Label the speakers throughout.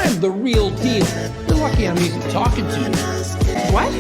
Speaker 1: I'm the real deal. You're lucky I'm even talking to you.
Speaker 2: What?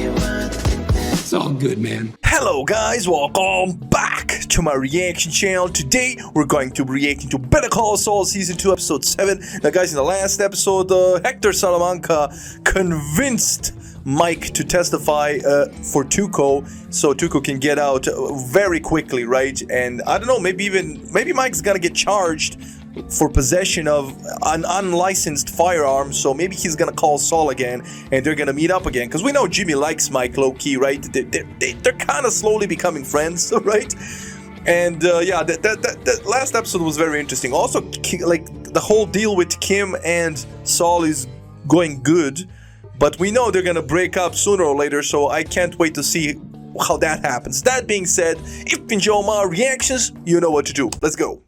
Speaker 1: It's all good, man.
Speaker 3: Hello guys, welcome back to my reaction channel. Today we're going to be reacting to Better Call Saul Season 2 Episode 7. Now guys, in the last episode, Hector Salamanca convinced Mike to testify for Tuco, so Tuco can get out very quickly, right? And I don't know, maybe Mike's gonna get charged for possession of an unlicensed firearm, so maybe he's gonna call Saul again and they're gonna meet up again, because we know Jimmy likes Mike low-key, right? They're kind of slowly becoming friends, right? And yeah, that last episode was very interesting. Also, like, the whole deal with Kim and Saul is going good, but we know they're gonna break up sooner or later, so I can't wait to see how that happens. That being said, if you enjoy my reactions, you know what to do. Let's go.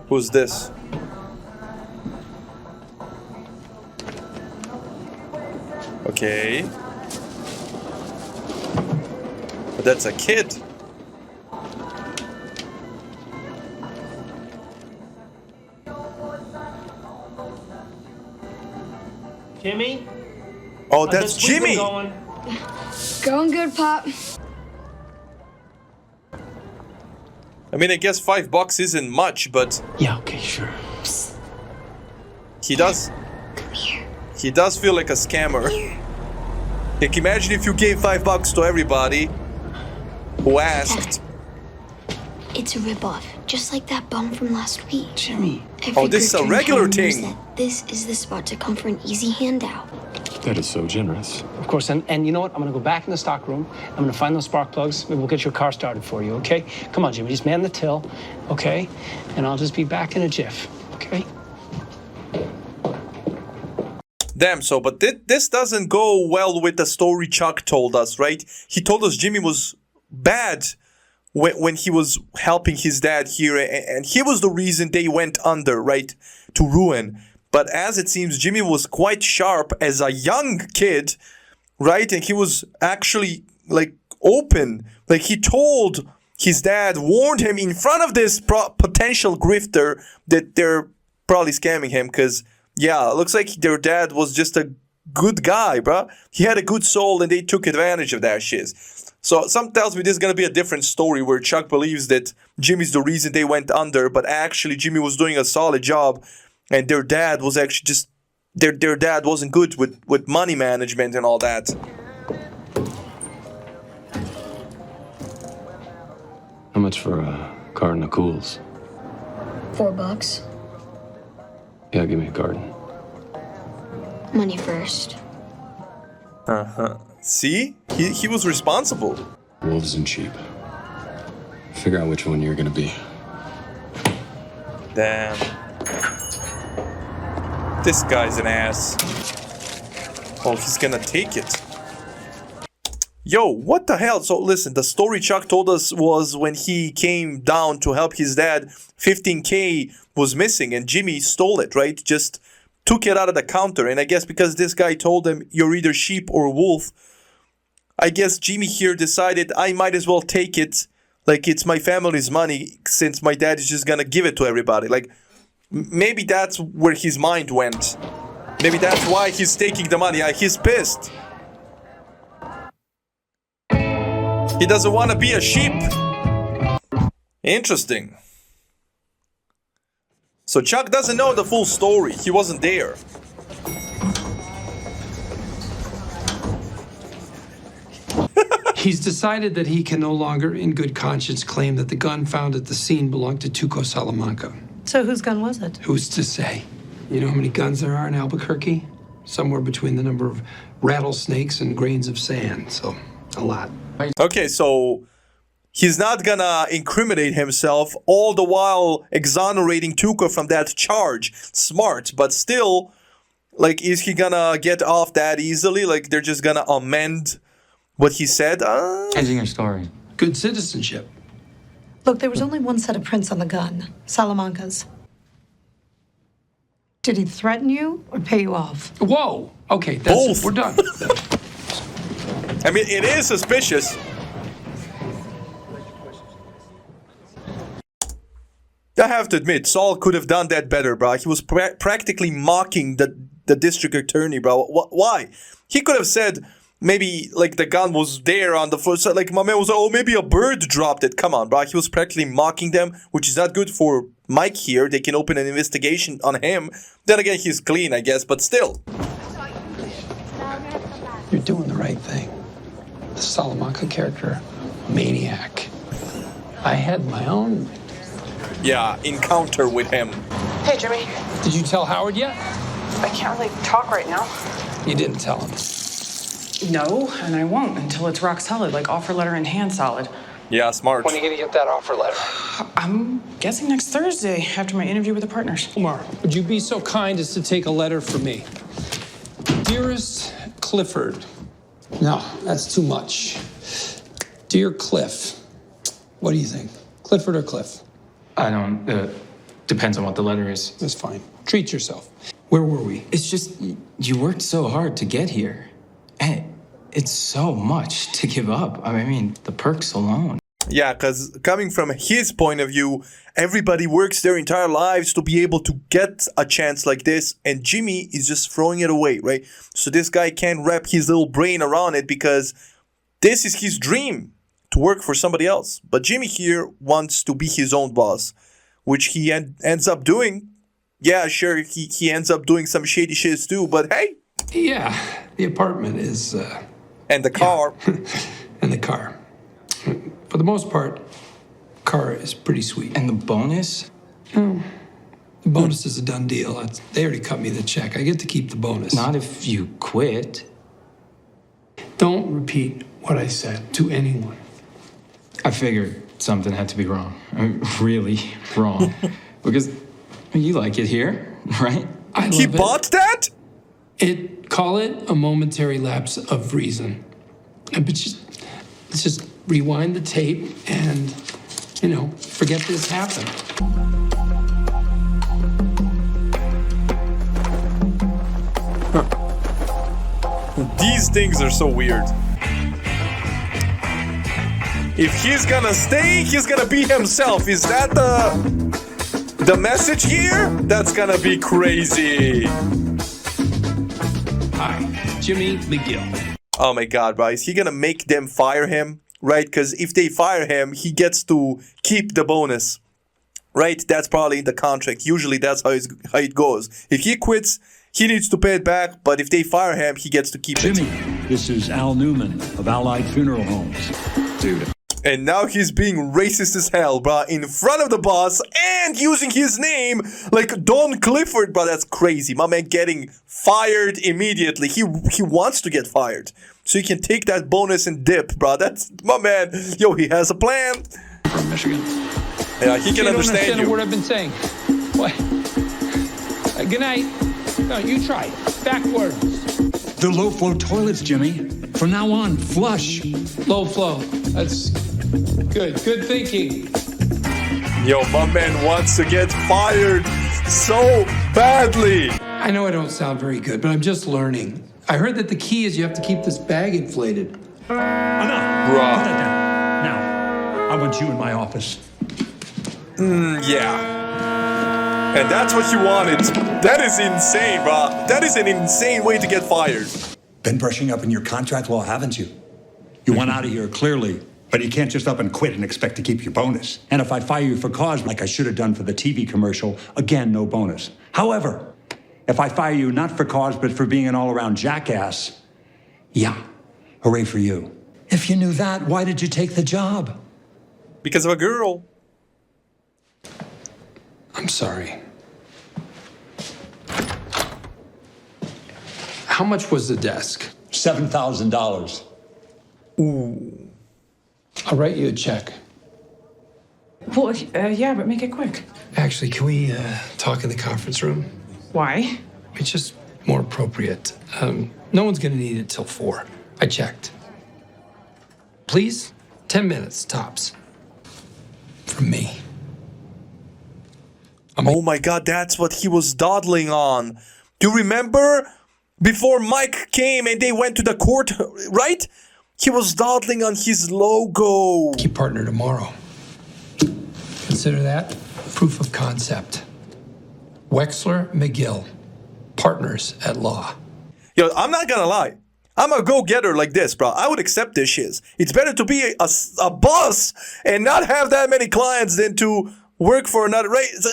Speaker 3: Who's this? Okay. But that's a kid.
Speaker 4: Jimmy?
Speaker 3: Oh, that's Jimmy!
Speaker 5: Going good, Pop.
Speaker 3: I mean, I guess $5 isn't much, but
Speaker 1: Yeah, okay, sure.
Speaker 3: he does feel like a scammer. Like, imagine if you gave $5 to everybody who asked.
Speaker 5: It's a ripoff, just like that bum from last week.
Speaker 1: Jimmy.
Speaker 5: Every
Speaker 3: Oh, this is a
Speaker 5: group
Speaker 3: regular
Speaker 5: knows
Speaker 3: thing.
Speaker 5: that this is the spot to come for an easy handout.
Speaker 6: That is so generous.
Speaker 1: Of course, and you know what? I'm gonna go back in the stock room. I'm gonna find those spark plugs. Maybe we'll get your car started for you, okay? Come on, Jimmy, just man the till, okay? And I'll just be back in a jiff, okay?
Speaker 3: Damn, so, but this doesn't go well with the story Chuck told us, right? He told us Jimmy was bad when he was helping his dad here, and he was the reason they went under, right? To ruin. But as it seems, Jimmy was quite sharp as a young kid, right? And he was actually, like, open. Like, he told his dad, warned him in front of this potential grifter that they're probably scamming him. Because, yeah, it looks like their dad was just a good guy, bruh. He had a good soul and they took advantage of that shit. So, something tells me this is going to be a different story where Chuck believes that Jimmy's the reason they went under. But actually, Jimmy was doing a solid job. And their dad was actually just, their dad wasn't good with money management and all that.
Speaker 6: How much for a carton of Cools?
Speaker 5: $4.
Speaker 6: Yeah, give me a carton.
Speaker 5: Money first.
Speaker 3: Uh-huh. See? He was responsible.
Speaker 6: Wolves and sheep. Figure out which one you're gonna be.
Speaker 3: Damn. This guy's an ass. Oh, he's gonna take it. Yo, what the hell? So listen, the story Chuck told us was when he came down to help his dad, 15K was missing and Jimmy stole it, right? Just took it out of the counter. And I guess because this guy told him you're either sheep or wolf, I guess Jimmy here decided I might as well take it. Like, it's my family's money since my dad is just gonna give it to everybody. Like, maybe that's where his mind went. Maybe that's why he's taking the money. He's pissed. He doesn't want to be a sheep. Interesting. So Chuck doesn't know the full story. He wasn't there.
Speaker 7: He's decided that he can no longer, in good conscience, claim that the gun found at the scene belonged to Tuco Salamanca.
Speaker 2: So whose gun was it?
Speaker 7: Who's to say? You know how many guns there are in Albuquerque? Somewhere between the number of rattlesnakes and grains of sand, so a lot.
Speaker 3: Okay, so he's not gonna incriminate himself, all the while exonerating Tuco from that charge. Smart, but still, like, is he gonna get off that easily? Like, they're just gonna amend what he said?
Speaker 8: Changing your story.
Speaker 7: Good citizenship.
Speaker 2: Look, there was only one set of prints on the gun, Salamanca's. Did he threaten you or pay you off?
Speaker 7: Whoa! Okay, that's
Speaker 3: Both.
Speaker 7: it. We're done.
Speaker 3: I mean, it is suspicious. I have to admit, Saul could have done that better, bro. He was practically mocking the district attorney, bro. Why? He could have said maybe like the gun was there on the floor. So, like my man was like, oh, maybe a bird dropped it. Come on, bro. He was practically mocking them, which is not good for Mike here. They can open an investigation on him. Then again, he's clean, I guess, but still.
Speaker 7: You're doing the right thing. The Salamanca character, maniac. I had my own.
Speaker 3: Yeah, encounter with him.
Speaker 8: Hey, Jimmy.
Speaker 7: Did you tell Howard yet?
Speaker 8: I can't really talk right now.
Speaker 7: You didn't tell him.
Speaker 8: No, and I won't until it's rock solid, like offer letter in hand solid.
Speaker 3: Yeah, smart.
Speaker 7: When are you gonna get that offer letter?
Speaker 8: I'm guessing next Thursday after my interview with the partners.
Speaker 7: Omar, would you be so kind as to take a letter from me? Dearest Clifford. No, that's too much. Dear Cliff. What do you think? Clifford or Cliff?
Speaker 9: I don't, depends on what the letter is.
Speaker 7: That's fine. Treat yourself. Where were we?
Speaker 9: It's just, you worked so hard to get here. And it's so much to give up. I mean, the perks alone.
Speaker 3: Yeah, because coming from his point of view, everybody works their entire lives to be able to get a chance like this, and Jimmy is just throwing it away, right? So this guy can't wrap his little brain around it because this is his dream, to work for somebody else. But Jimmy here wants to be his own boss, which he ends up doing. Yeah, sure, he ends up doing some shady shit too, but hey.
Speaker 7: Yeah, the apartment is...
Speaker 3: and the car.
Speaker 7: Yeah. And the car. For the most part, car is pretty sweet.
Speaker 9: And the bonus?
Speaker 7: Oh, the bonus is a done deal. They already cut me the check. I get to keep the bonus.
Speaker 9: Not if you quit.
Speaker 7: Don't repeat what I said to anyone.
Speaker 9: I figured something had to be wrong. I mean, really wrong. Because you like it here, right?
Speaker 7: I love
Speaker 3: He bought that?
Speaker 7: Call it a momentary lapse of reason. But let's just rewind the tape and, forget this happened.
Speaker 3: These things are so weird. If he's gonna stay, he's gonna be himself. Is that the message here? That's gonna be crazy.
Speaker 7: Hi, Jimmy McGill.
Speaker 3: Oh my god, bro. Is he gonna make them fire him? Right? Because if they fire him, he gets to keep the bonus. Right? That's probably in the contract. Usually that's how it goes. If he quits, he needs to pay it back. But if they fire him, he gets to keep
Speaker 10: Jimmy,
Speaker 3: it.
Speaker 10: this is Al Newman of Allied Funeral Homes. Dude.
Speaker 3: And now he's being racist as hell, bro, in front of the boss and using his name like Don Clifford, bro. That's crazy. My man getting fired immediately. He wants to get fired so he can take that bonus and dip, bro. That's my man. Yo, he has a plan.
Speaker 7: From Michigan.
Speaker 3: Yeah, he can understand you.
Speaker 7: A word I've been saying. What? Good night. No, you try. Backwards.
Speaker 10: The low-flow toilets, Jimmy. From now on, flush.
Speaker 7: Low flow. That's good. Good thinking.
Speaker 3: Yo, my man wants to get fired so badly.
Speaker 7: I know I don't sound very good, but I'm just learning. I heard that the key is you have to keep this bag inflated.
Speaker 10: Enough. Put that down. Now, I want you in my office.
Speaker 3: Yeah. And that's what you wanted. That is insane, bro. That is an insane way to get fired.
Speaker 10: Been brushing up on your contract law, haven't you? You want out of here, clearly. But you can't just up and quit and expect to keep your bonus. And if I fire you for cause, like I should have done for the TV commercial, again, no bonus. However, if I fire you not for cause, but for being an all-around jackass, yeah, hooray for you. If you knew that, why did you take the job?
Speaker 3: Because of a girl.
Speaker 7: I'm sorry. How much was the desk?
Speaker 10: $7,000.
Speaker 3: Ooh.
Speaker 7: I'll write you a check.
Speaker 8: Well, yeah, but make it quick.
Speaker 7: Actually, can we talk in the conference room?
Speaker 8: Why?
Speaker 7: It's just more appropriate. No one's gonna need it till 4. I checked. Please? 10 minutes, tops. From me.
Speaker 3: Oh my god, that's what he was dawdling on. Do you remember? Before Mike came and they went to the court, right? He was dawdling on his logo.
Speaker 7: Key partner tomorrow. consider that proof of concept. Wexler McGill, partners at law.
Speaker 3: Yo, I'm not gonna lie. I'm a go-getter like this, bro. I would accept this shit. It's better to be a boss and not have that many clients than to work for another, right? So,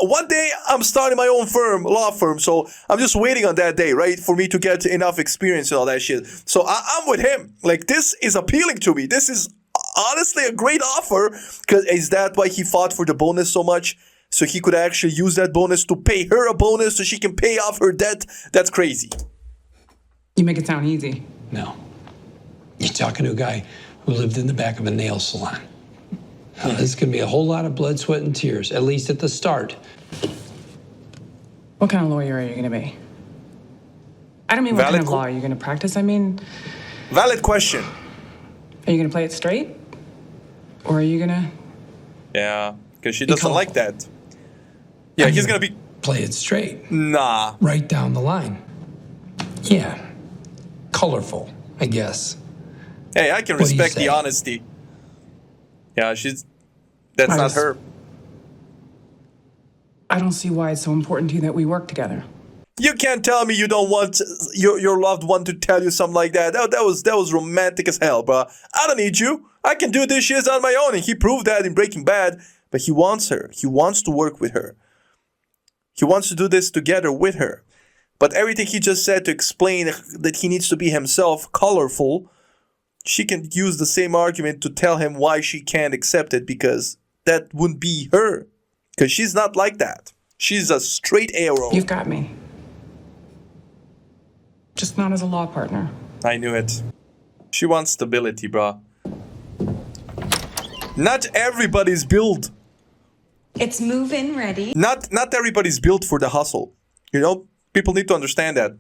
Speaker 3: one day I'm starting my own law firm, so I'm just waiting on that day, right, for me to get enough experience and all that shit. So I'm with him. Like, this is appealing to me. This is honestly a great offer. Because is that why he fought for the bonus so much? So he could actually use that bonus to pay her a bonus so she can pay off her debt? That's crazy.
Speaker 8: You make it sound easy.
Speaker 7: No. You're talking to a guy who lived in the back of a nail salon. This could be a whole lot of blood, sweat, and tears, at least at the start.
Speaker 8: What kind of lawyer are you going to be? I don't mean what kind of law are you going to practice. I mean...
Speaker 3: Valid question.
Speaker 8: Are you going to play it straight? Or are you going to...
Speaker 3: Yeah, because she doesn't like that. Yeah, he's going to be...
Speaker 7: Play it straight.
Speaker 3: Nah.
Speaker 7: Right down the line. Yeah. Colorful, I guess.
Speaker 3: Hey, I can respect the honesty. Yeah, that's not her.
Speaker 8: I don't see why it's so important to you that we work together.
Speaker 3: You can't tell me you don't want your loved one to tell you something like that. That was romantic as hell, bro. I don't need you. I can do this shit on my own, and he proved that in Breaking Bad. But he wants her. He wants to work with her. He wants to do this together with her. But everything he just said to explain that he needs to be himself, colorful, she can use the same argument to tell him why she can't accept it, because that wouldn't be her. Because she's not like that. She's a straight arrow.
Speaker 8: You've got me. Just not as a law partner.
Speaker 3: I knew it. She wants stability, bro. Not everybody's built.
Speaker 11: It's move-in ready.
Speaker 3: Not everybody's built for the hustle. You know? People need to understand that.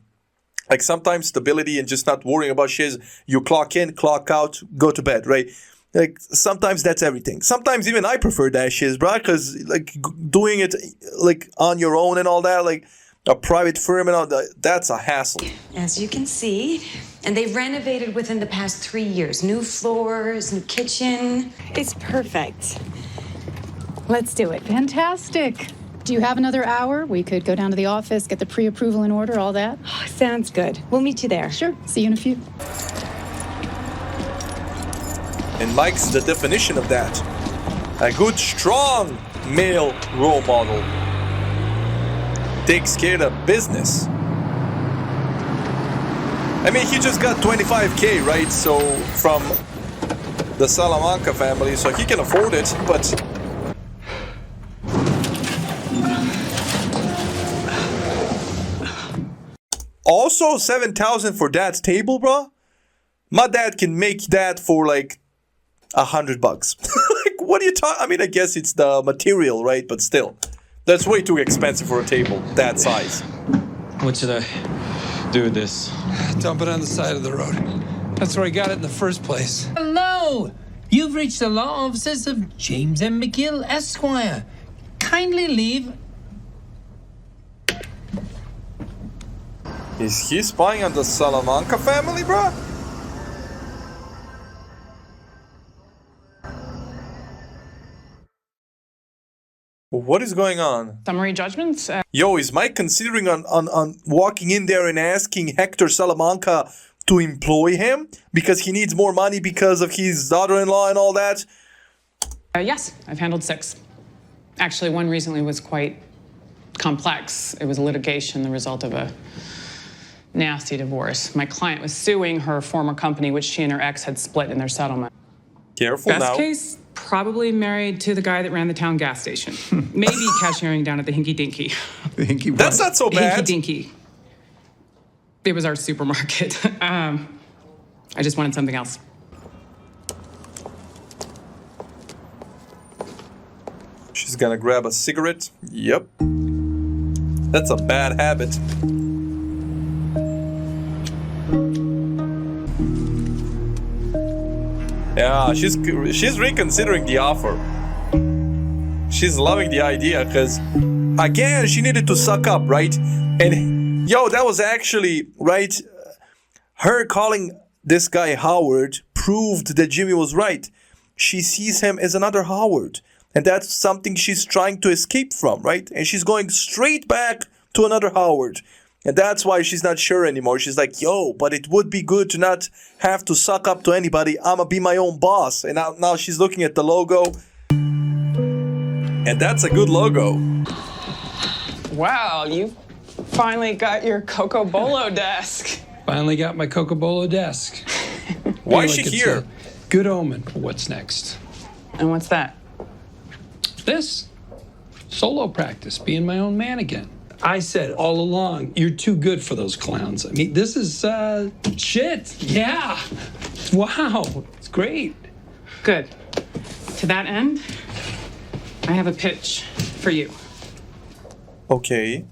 Speaker 3: Like, sometimes stability and just not worrying about shit. You clock in, clock out, go to bed, right? Like, sometimes that's everything. Sometimes even I prefer that shit, bro, because, like, doing it, like, on your own and all that, like, a private firm and all that, that's a hassle.
Speaker 11: As you can see, and they've renovated within the past 3 years. New floors, new kitchen.
Speaker 12: It's perfect. Let's do it.
Speaker 13: Fantastic. Do you have another hour? We could go down to the office, get the pre-approval in order, all that.
Speaker 12: Oh, sounds good. We'll meet you there.
Speaker 13: Sure. See you in a few.
Speaker 3: And Mike's the definition of that. A good, strong male role model. Takes care of business. I mean, he just got $25K, right? So, from the Salamanca family, so he can afford it, but... Also, 7,000 for that table, bro. My dad can make that for like $100. Like, what are you talking? I mean, I guess it's the material, right? But still, that's way too expensive for a table that size.
Speaker 9: What should I do with this?
Speaker 7: Dump it on the side of the road. That's where I got it in the first place.
Speaker 4: Hello! You've reached the law offices of James M. McGill, Esquire. Kindly leave.
Speaker 3: Is he spying on the Salamanca family, bro? What is going on?
Speaker 8: Summary judgments?
Speaker 3: Yo, is Mike considering on walking in there and asking Hector Salamanca to employ him? Because he needs more money because of his daughter-in-law and all that?
Speaker 8: Yes, I've handled 6. Actually, one recently was quite complex. It was litigation, the result of a nasty divorce. My client was suing her former company, which she and her ex had split in their settlement.
Speaker 3: Careful now.
Speaker 8: Best case, probably married to the guy that ran the town gas station. Maybe cashiering down at the Hinky Dinky.
Speaker 7: The Hinky what?
Speaker 3: That's not so bad.
Speaker 8: Hinky Dinky. It was our supermarket. I just wanted something else.
Speaker 3: She's gonna grab a cigarette. Yep. That's a bad habit. Yeah, she's reconsidering the offer. She's loving the idea because, again, she needed to suck up, right? And, yo, that was actually, right, her calling this guy Howard proved that Jimmy was right. She sees him as another Howard. And that's something she's trying to escape from, right? And she's going straight back to another Howard. And that's why she's not sure anymore. She's like, yo, but it would be good to not have to suck up to anybody. I'ma be my own boss. And now she's looking at the logo. And that's a good logo.
Speaker 8: Wow, you finally got your Coco Bolo desk.
Speaker 7: Finally got my Coco Bolo desk.
Speaker 3: Why is she
Speaker 7: it's
Speaker 3: here?
Speaker 7: a good omen for what's next.
Speaker 8: And what's that?
Speaker 7: This. Solo practice, being my own man again. I said all along, you're too good for those clowns. I mean, this is, shit. Yeah. Wow. It's great.
Speaker 8: Good. To that end, I have a pitch for you.
Speaker 3: Okay.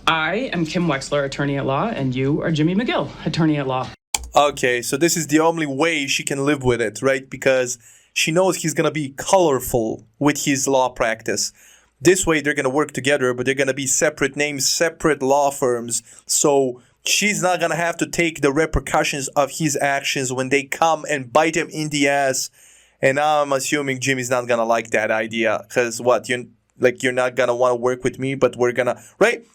Speaker 8: I am Kim Wexler, attorney at law, and you are Jimmy McGill, attorney at law.
Speaker 3: Okay, so this is the only way she can live with it, right? Because she knows he's going to be colorful with his law practice. This way, they're going to work together, but they're going to be separate names, separate law firms. So she's not going to have to take the repercussions of his actions when they come and bite him in the ass. And I'm assuming Jimmy's not going to like that idea. Because what? You're not going to want to work with me, but we're going to... Right?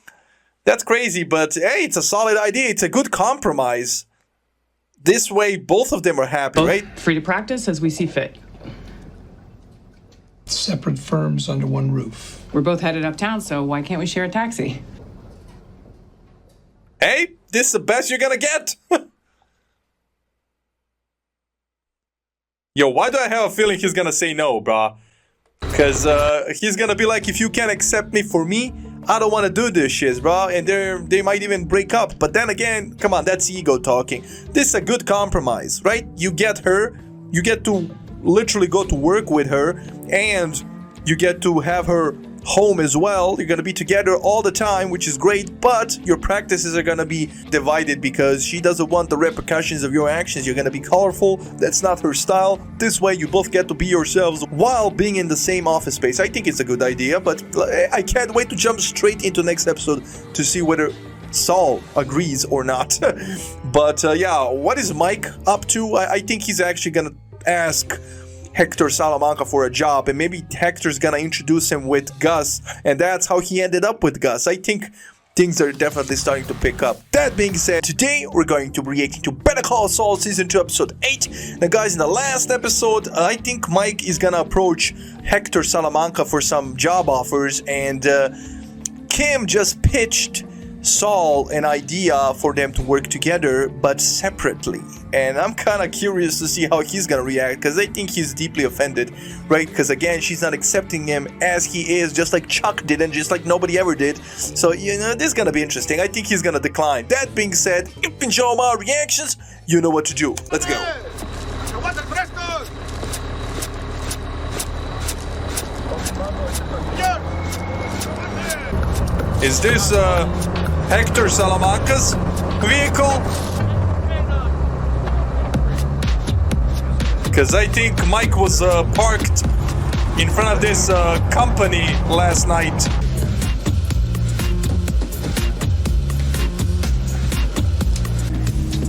Speaker 3: That's crazy, but hey, it's a solid idea. It's a good compromise. This way, both of them are happy, right?
Speaker 8: Free to practice as we see fit.
Speaker 7: Separate firms under one roof.
Speaker 8: We're both headed uptown, so why can't we share a taxi?
Speaker 3: Hey, this is the best you're gonna get. Yo, why do I have a feeling he's gonna say no, brah? Because he's gonna be like, if you can't accept me for me, I don't want to do this shit, bro. And they might even break up. But then again, come on, that's ego talking. This is a good compromise, right? You get her, you get to literally go to work with her, and you get to have her home as well. You're gonna be together all the time, which is great, but your practices are gonna be divided because she doesn't want the repercussions of your actions. You're gonna be colorful. That's not her style. This way you both get to be yourselves while being in the same office space. I think it's a good idea, but I can't wait to jump straight into next episode to see whether Saul agrees or not. But yeah, what is Mike up to? I think he's actually gonna ask Hector Salamanca for a job, and maybe Hector's gonna introduce him with Gus, and that's how he ended up with Gus. I think things are definitely starting to pick up. That being said, today we're going to be reacting to Better Call Saul Season 2 Episode 8. Now guys, in the last episode, I think Mike is gonna approach Hector Salamanca for some job offers, and Kim just pitched Saul an idea for them to work together, but separately. And I'm kind of curious to see how he's gonna react, because I think he's deeply offended, right? Because again, she's not accepting him as he is, just like Chuck did, and just like nobody ever did. So, you know, this is gonna be interesting. I think he's gonna decline. That being said, if you enjoy my reactions, you know what to do. Let's go. Is this Hector Salamanca's vehicle? Because I think Mike was parked in front of this company last night.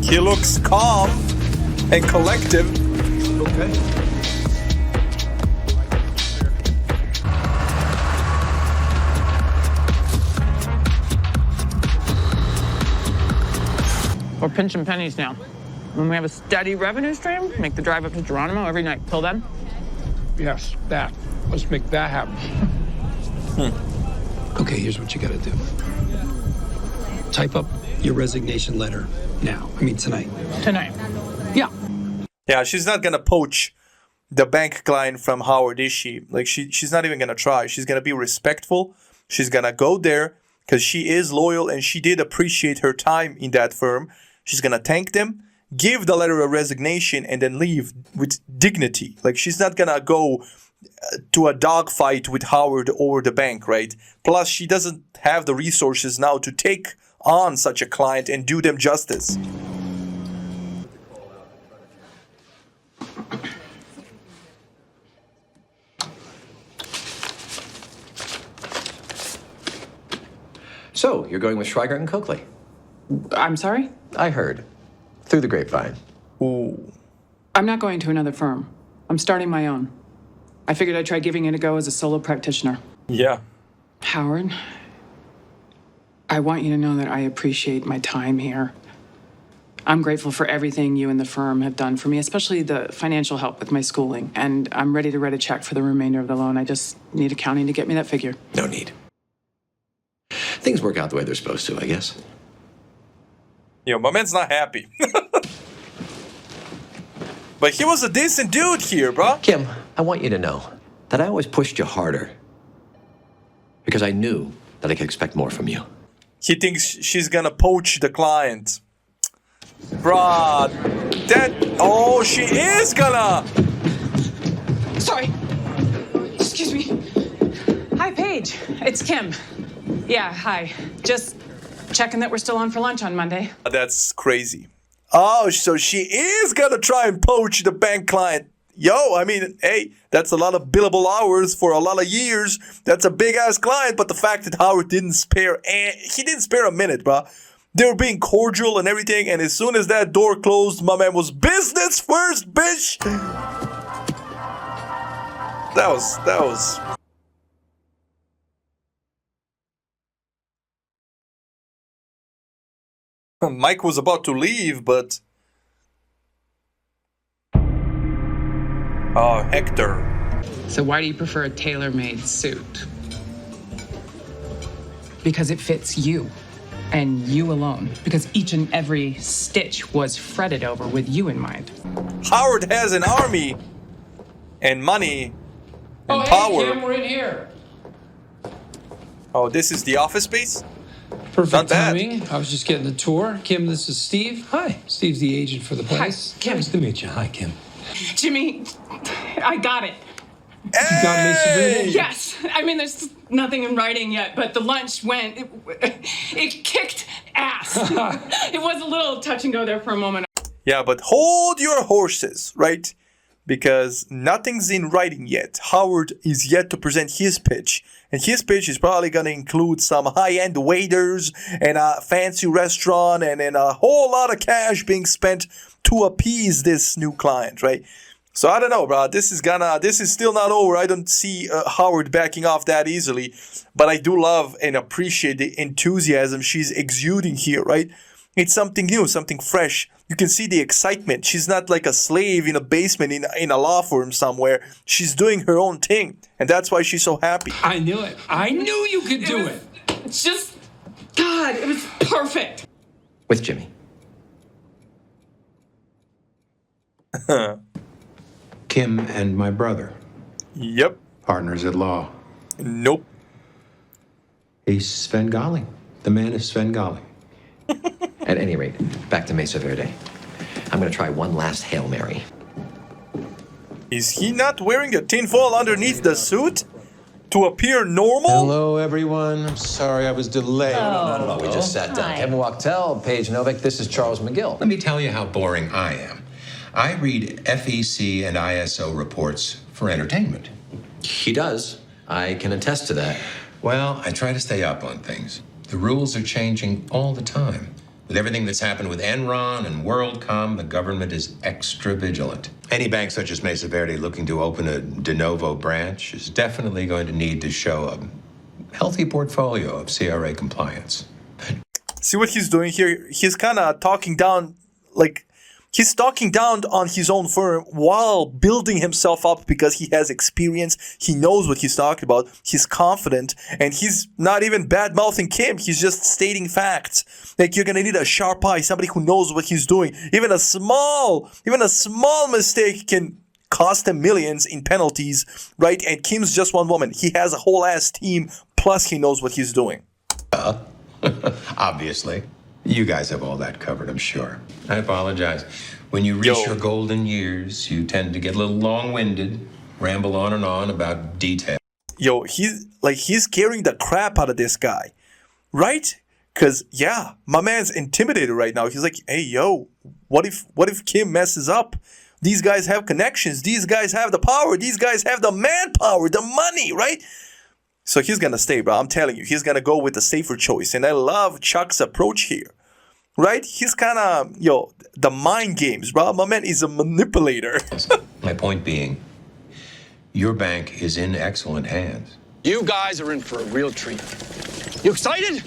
Speaker 3: He looks calm and collective. Okay.
Speaker 8: We're pinching pennies now. When we have a steady revenue stream, make the drive up to Geronimo every night. Till then?
Speaker 7: Yes, that. Let's make that happen. Okay, here's what you gotta do. Type up your resignation letter now. I mean, tonight.
Speaker 8: Tonight.
Speaker 7: Yeah.
Speaker 3: Yeah, she's not gonna poach the bank client from Howard, is she? Like, she's not even gonna try. She's gonna be respectful. She's gonna go there because she is loyal and she did appreciate her time in that firm. She's gonna thank them, give the letter of resignation, and then leave with dignity. Like, she's not gonna go to a dogfight with Howard or the bank, right? Plus, she doesn't have the resources now to take on such a client and do them justice.
Speaker 14: So, you're going with Schweigert and Coakley?
Speaker 8: I'm sorry?
Speaker 14: I heard. Through the grapevine.
Speaker 3: Ooh.
Speaker 8: I'm not going to another firm. I'm starting my own. I figured I'd try giving it a go as a solo practitioner.
Speaker 3: Yeah.
Speaker 8: Howard, I want you to know that I appreciate my time here. I'm grateful for everything you and the firm have done for me, especially the financial help with my schooling. And I'm ready to write a check for the remainder of the loan. I just need accounting to get me that figure.
Speaker 14: No need. Things work out the way they're supposed to, I guess.
Speaker 3: Yo, my man's not happy. But he was a decent dude here, bro.
Speaker 14: Kim, I want you to know that I always pushed you harder. Because I knew that I could expect more from you.
Speaker 3: He thinks she's gonna poach the client. Bruh, oh, she is gonna.
Speaker 8: Sorry. Excuse me. Hi, Paige. It's Kim. Yeah, hi. Just checking that we're still on for lunch on Monday.
Speaker 3: That's crazy. Oh, so she is gonna try and poach the bank client. Yo, I mean, hey, that's a lot of billable hours for a lot of years. That's a big-ass client, but the fact that Howard didn't spare, he didn't spare a minute, bro. They were being cordial and everything, and as soon as that door closed, my man was business first, bitch. That was... Mike was about to leave, but... Oh, Hector.
Speaker 8: So why do you prefer a tailor-made suit? Because it fits you, and you alone. Because each and every stitch was fretted over with you in mind.
Speaker 3: Howard has an army, and money, and power.
Speaker 7: Hey, Kim, we're in here.
Speaker 3: Oh, this is the office space?
Speaker 7: Perfect timing. I was just getting the tour. Kim, this is Steve. Hi. Steve's the agent for the place.
Speaker 8: Hi, Kim.
Speaker 7: Nice to meet you. Hi, Kim.
Speaker 8: Jimmy, I got it.
Speaker 7: You got Mesa Verde?
Speaker 8: Yes. I mean, there's nothing in writing yet, but the lunch went... It kicked ass. It was a little touch and go there for a moment.
Speaker 3: Yeah, but hold your horses, right? Because nothing's in writing yet. Howard is yet to present his pitch. And his pitch is probably going to include some high-end waiters and a fancy restaurant and a whole lot of cash being spent to appease this new client, right? So I don't know, bro. This is still not over. I don't see Howard backing off that easily. But I do love and appreciate the enthusiasm she's exuding here, right? It's something new, something fresh. You can see the excitement. She's not like a slave in a basement in a law firm somewhere. She's doing her own thing. And that's why she's so happy.
Speaker 7: I knew it. I knew you could do it.
Speaker 8: It's just... God, it was perfect.
Speaker 14: With Jimmy.
Speaker 15: Kim and my brother.
Speaker 3: Yep.
Speaker 15: Partners at law.
Speaker 3: Nope.
Speaker 15: He's Svengali. The man is Svengali.
Speaker 14: At any rate, back to Mesa Verde. I'm going to try one last Hail Mary.
Speaker 3: Is he not wearing a tinfoil underneath the suit to appear normal?
Speaker 15: Hello, everyone. I'm sorry I was delayed.
Speaker 14: No. We just sat down. Kevin Wachtel, Paige Novick. This is Charles McGill.
Speaker 6: Let me tell you how boring I am. I read FEC and ISO reports for entertainment.
Speaker 14: He does. I can attest to that.
Speaker 6: Well, I try to stay up on things. The rules are changing all the time. With everything that's happened with Enron and WorldCom, the government is extra vigilant. Any bank such as Mesa Verde looking to open a de novo branch is definitely going to need to show a healthy portfolio of CRA compliance.
Speaker 3: See what he's doing here? He's kind of talking down, like, he's talking down on his own firm while building himself up because he has experience. He knows what he's talking about. He's confident, and he's not even bad-mouthing Kim. He's just stating facts. Like, you're gonna need a sharp eye, somebody who knows what he's doing. Even a small mistake can cost him millions in penalties, right? And Kim's just one woman. He has a whole ass team, plus he knows what he's doing.
Speaker 6: Obviously. You guys have all that covered, I'm sure. I apologize. When you reach your golden years, you tend to get a little long-winded, ramble on and on about detail.
Speaker 3: Yo, he's scaring the crap out of this guy, right? Because, yeah, my man's intimidated right now. He's like, hey, yo, what if Kim messes up? These guys have connections. These guys have the power. These guys have the manpower, the money, right? So he's going to stay, bro. I'm telling you, he's going to go with the safer choice. And I love Chuck's approach here. right? He's kind of, the mind games, bro. My man is a manipulator.
Speaker 6: My point being, your bank is in excellent hands.
Speaker 16: You guys are in for a real treat. You excited?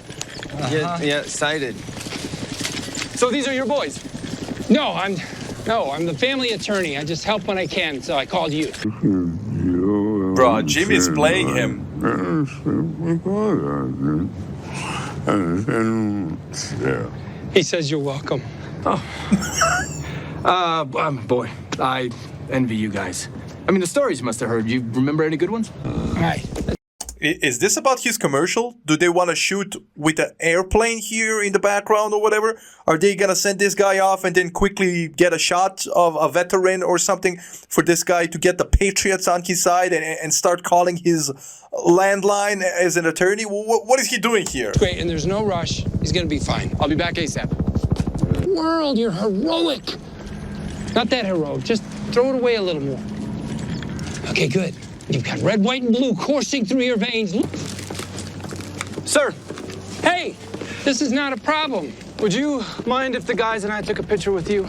Speaker 17: Yeah, excited.
Speaker 16: So these are your boys?
Speaker 1: No, I'm the family attorney. I just help when I can, so I called you.
Speaker 3: Bro, Jimmy's playing him.
Speaker 1: He says you're welcome.
Speaker 17: Boy, I envy you guys. I mean, the stories you must have heard. You remember any good ones?
Speaker 1: All right.
Speaker 3: Is this about his commercial? Do they want to shoot with an airplane here in the background or whatever? Are they going to send this guy off and then quickly get a shot of a veteran or something for this guy to get the Patriots on his side and start calling his landline as an attorney? What is he doing here?
Speaker 1: Great, and there's no rush. He's going to be fine.
Speaker 16: I'll be back ASAP.
Speaker 1: World, you're heroic. Not that heroic. Just throw it away a little more. Okay, good. You've got red, white, and blue coursing through your veins.
Speaker 16: Sir.
Speaker 1: Hey, this is not a problem.
Speaker 16: Would you mind if the guys and I took a picture with you?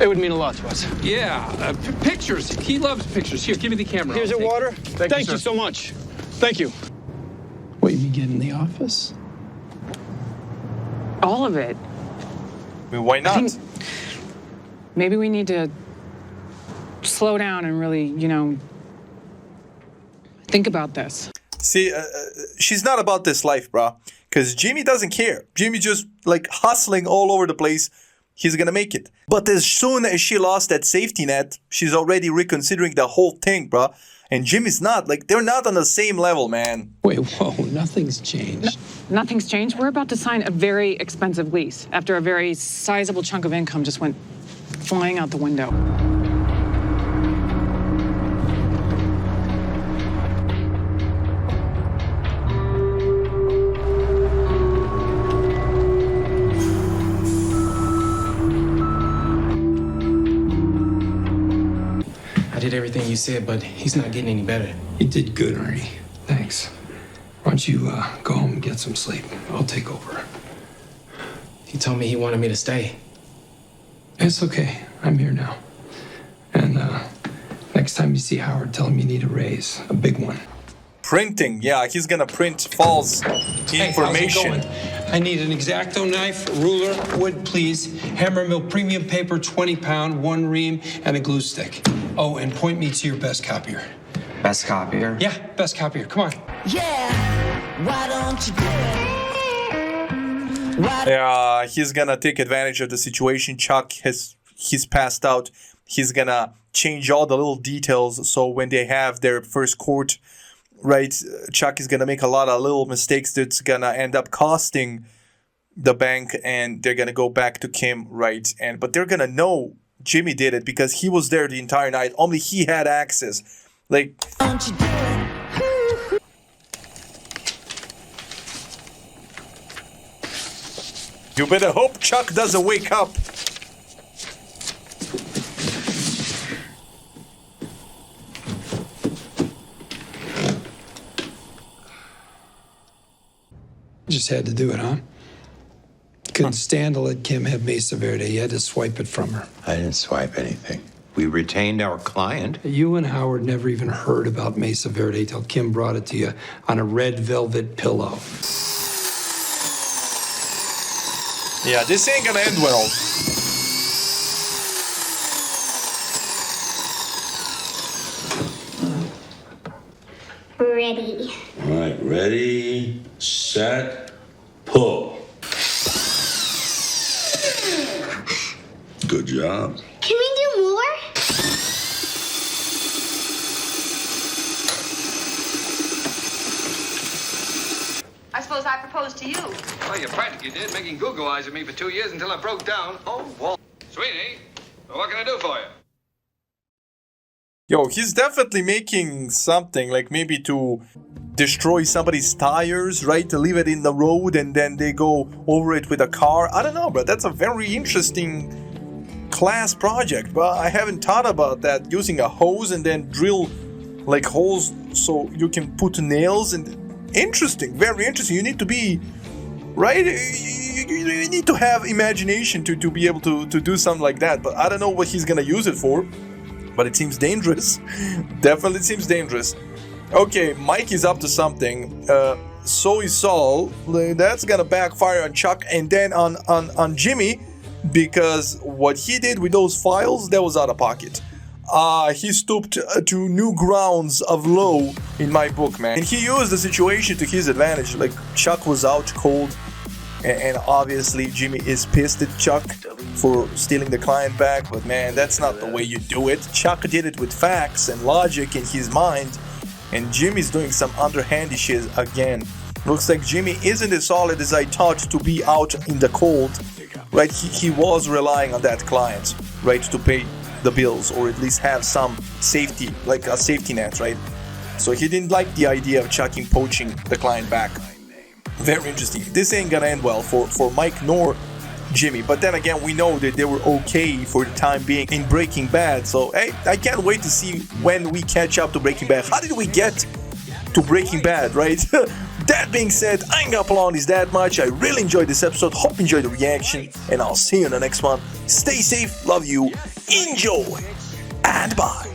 Speaker 16: It would mean a lot to us.
Speaker 7: Yeah, pictures. He loves pictures. Here, give me the camera.
Speaker 16: Here's your water. Thank you
Speaker 7: sir.
Speaker 16: so much. Thank you.
Speaker 1: What, you mean get in the office?
Speaker 8: All of it.
Speaker 3: I mean, why not?
Speaker 8: Maybe we need to slow down and really, think about this.
Speaker 3: See, she's not about this life, bro. Because Jimmy doesn't care. Jimmy just hustling all over the place. He's gonna make it. But as soon as she lost that safety net, she's already reconsidering the whole thing, bro. And Jimmy's not. They're not on the same level, man.
Speaker 1: Wait, whoa, nothing's changed.
Speaker 8: Nothing's changed. We're about to sign a very expensive lease after a very sizable chunk of income just went flying out the window.
Speaker 9: I did everything you said, but he's not getting any better.
Speaker 1: You did good, Ernie. Thanks. Why don't you go home and get some sleep? I'll take over.
Speaker 9: He told me he wanted me to stay.
Speaker 1: It's okay. I'm here now. And next time you see Howard, tell him you need a raise. A big one.
Speaker 3: Printing. Yeah, he's gonna print false information.
Speaker 7: How's it going? I need an X-Acto knife, ruler, wood, please. Hammer mill premium paper, 20 pound, 1 ream, and a glue stick. Oh, and point me to your best copier.
Speaker 17: Best copier?
Speaker 7: Yeah, best copier. Come on.
Speaker 18: Yeah, why don't you do it?
Speaker 3: Yeah, he's gonna take advantage of the situation. He's passed out. He's gonna change all the little details so when they have their first court, right, Chuck is gonna make a lot of little mistakes that's gonna end up costing the bank, and they're gonna go back to Kim, right? But they're gonna know Jimmy did it because he was there the entire night. Only he had access.
Speaker 18: Don't you do it?
Speaker 3: You better hope Chuck doesn't wake up.
Speaker 1: Just had to do it, huh? Couldn't stand to let Kim have Mesa Verde. You had to swipe it from her.
Speaker 6: I didn't swipe anything. We retained our client.
Speaker 1: You and Howard never even heard about Mesa Verde till Kim brought it to you on a red velvet pillow.
Speaker 3: Yeah, this ain't gonna end well.
Speaker 5: Ready.
Speaker 19: All right, ready, set, pull. Good job.
Speaker 5: Can we do more?
Speaker 20: I suppose I proposed to you.
Speaker 21: Well, you practically did, making Google eyes at me for 2 years until I broke down. Oh, Walt. Sweetie, what can I do for you?
Speaker 3: Yo, he's definitely making something, maybe to destroy somebody's tires, right? To leave it in the road and then they go over it with a car. I don't know, but that's a very interesting class project. But I haven't thought about that, using a hose and then drill holes so you can put nails. And interesting, very interesting. You need to be right? You need to have imagination to be able to do something like that. But I don't know what he's gonna use it for. But it seems dangerous. Definitely seems dangerous. Okay, Mike is up to something. So is Saul. That's gonna backfire on Chuck and then on Jimmy, because what he did with those files, that was out of pocket. He stooped to new grounds of low in my book, man. And he used the situation to his advantage. Like, Chuck was out cold, and obviously Jimmy is pissed at Chuck for stealing the client back, but man, that's not the way you do it. Chuck did it with facts and logic in his mind, and Jimmy's doing some underhanded shit again. Looks like Jimmy isn't as solid as I thought to be out in the cold, right? He was relying on that client, right, to pay the bills, or at least have some safety, like a safety net, right? So he didn't like the idea of Chuck poaching the client back. Very interesting. This ain't gonna end well for Mike nor Jimmy, but then again, we know that they were okay for the time being in Breaking Bad, so hey, I can't wait to see when we catch up to Breaking Bad. How did we get to Breaking Bad, right? That being said, I ain't gonna prolong this that much. I really enjoyed this episode, hope you enjoyed the reaction, and I'll see you in the next one. Stay safe, love you, enjoy, and bye.